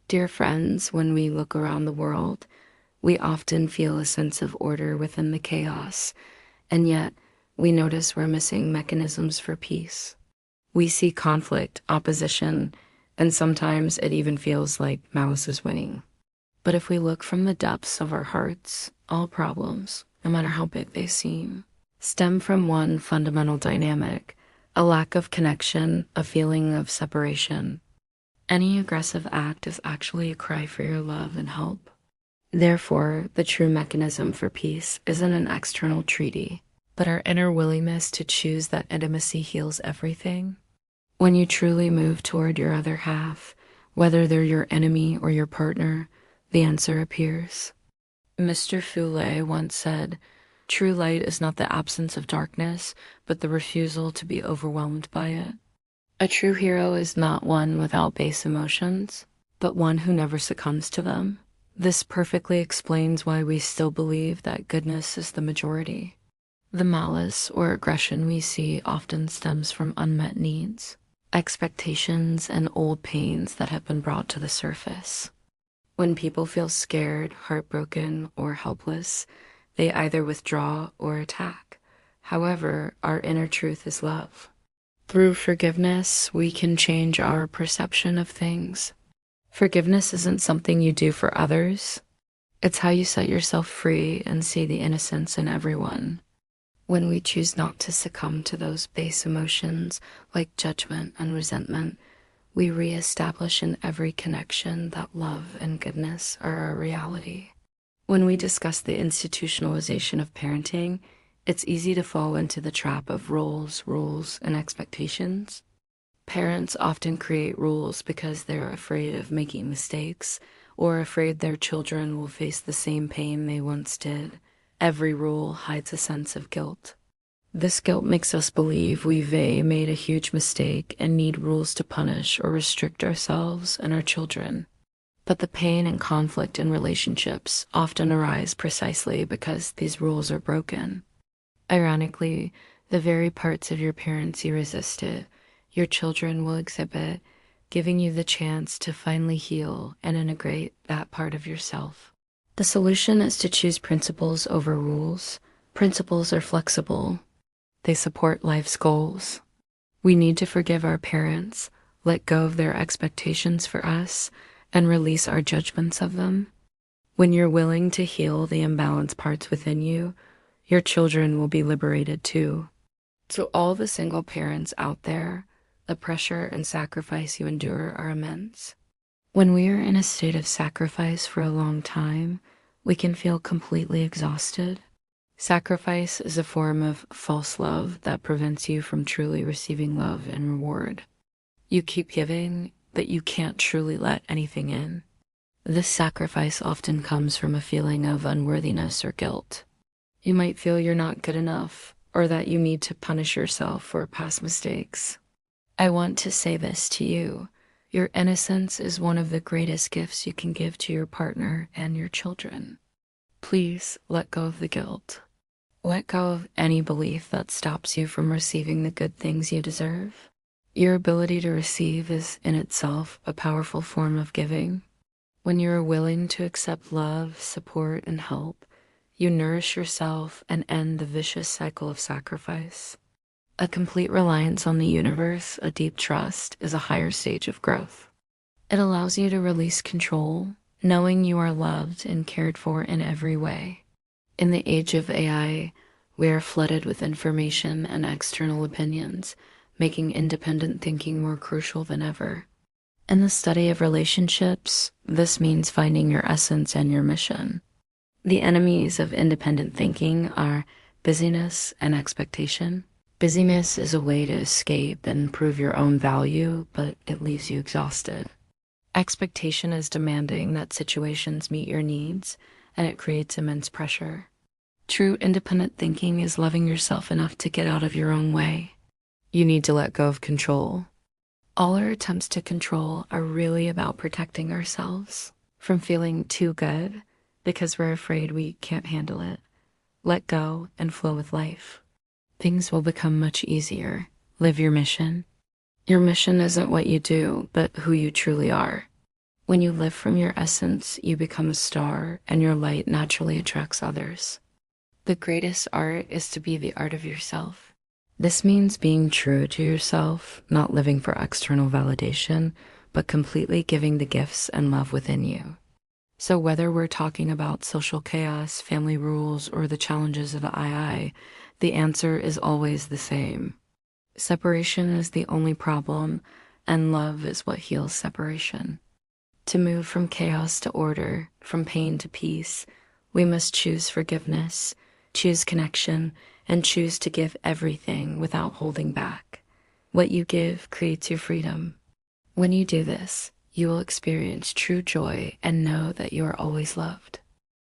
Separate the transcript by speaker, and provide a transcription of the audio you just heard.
Speaker 1: Dear friends, when we look around the world, we often feel a sense of order within the chaos, and yet we notice we're missing mechanisms for peace. We see conflict, opposition, and sometimes it even feels like malice is winning. But if we look from the depths of our hearts, all problems, no matter how big they seem, stem from one fundamental dynamic: a lack of connection, a feeling of separation. Any aggressive act is actually a cry for your love and help. Therefore, the true mechanism for peace isn't an external treaty, but our inner willingness to choose that intimacy heals everything. When you truly move toward your other half, whether they're your enemy or your partner, the answer appears. Mr. Fu Lei once said, "True light is not the absence of darkness, but the refusal to be overwhelmed by it." A true hero is not one without base emotions, but one who never succumbs to them. This perfectly explains why we still believe that goodness is the majority. The malice or aggression we see often stems from unmet needs, expectations, and old pains that have been brought to the surface. When people feel scared, heartbroken, or helpless, they either withdraw or attack. However, our inner truth is love. Through forgiveness, we can change our perception of things. Forgiveness isn't something you do for others. It's how you set yourself free and see the innocence in everyone. When we choose not to succumb to those base emotions like judgment and resentment, we reestablish in every connection that love and goodness are a reality. When we discuss the institutionalization of parenting, it's easy to fall into the trap of roles, rules, and expectations. Parents often create rules because they're afraid of making mistakes or afraid their children will face the same pain they once did. Every rule hides a sense of guilt. This guilt makes us believe we've made a huge mistake and need rules to punish or restrict ourselves and our children. But the pain and conflict in relationships often arise precisely because these rules are broken. Ironically, the very parts of your parents you resisted, your children will exhibit, giving you the chance to finally heal and integrate that part of yourself. The solution is to choose principles over rules. Principles are flexible. They support life's goals. We need to forgive our parents, let go of their expectations for us, and release our judgments of them. When you're willing to heal the imbalanced parts within you, your children will be liberated too. To all the single parents out there, the pressure and sacrifice you endure are immense. When we are in a state of sacrifice for a long time, we can feel completely exhausted. Sacrifice is a form of false love that prevents you from truly receiving love and reward. You keep giving, but you can't truly let anything in. This sacrifice often comes from a feeling of unworthiness or guilt. You might feel you're not good enough, or that you need to punish yourself for past mistakes. I want to say this to you. Your innocence is one of the greatest gifts you can give to your partner and your children. Please let go of the guilt. Let go of any belief that stops you from receiving the good things you deserve. Your ability to receive is in itself a powerful form of giving. When you are willing to accept love, support, and help, you nourish yourself and end the vicious cycle of sacrifice. A complete reliance on the universe, a deep trust, is a higher stage of growth. It allows you to release control, knowing you are loved and cared for in every way. In the age of AI, we are flooded with information and external opinions, making independent thinking more crucial than ever. In the study of relationships, this means finding your essence and your mission. The enemies of independent thinking are busyness and expectation. Busyness is a way to escape and prove your own value, but it leaves you exhausted. Expectation is demanding that situations meet your needs, and it creates immense pressure. True independent thinking is loving yourself enough to get out of your own way. You need to let go of control. All our attempts to control are really about protecting ourselves from feeling too good because we're afraid we can't handle it. Let go and flow with life. Things will become much easier. Live your mission. Your mission isn't what you do, but who you truly are. When you live from your essence, you become a star, and your light naturally attracts others. The greatest art is to be the art of yourself. This means being true to yourself, not living for external validation, but completely giving the gifts and love within you. So whether we're talking about social chaos, family rules, or the challenges of II, the answer is always the same. Separation is the only problem, and love is what heals separation. To move from chaos to order, from pain to peace, we must choose forgiveness, choose connection, and choose to give everything without holding back. What you give creates your freedom. When you do this, you will experience true joy and know that you are always loved.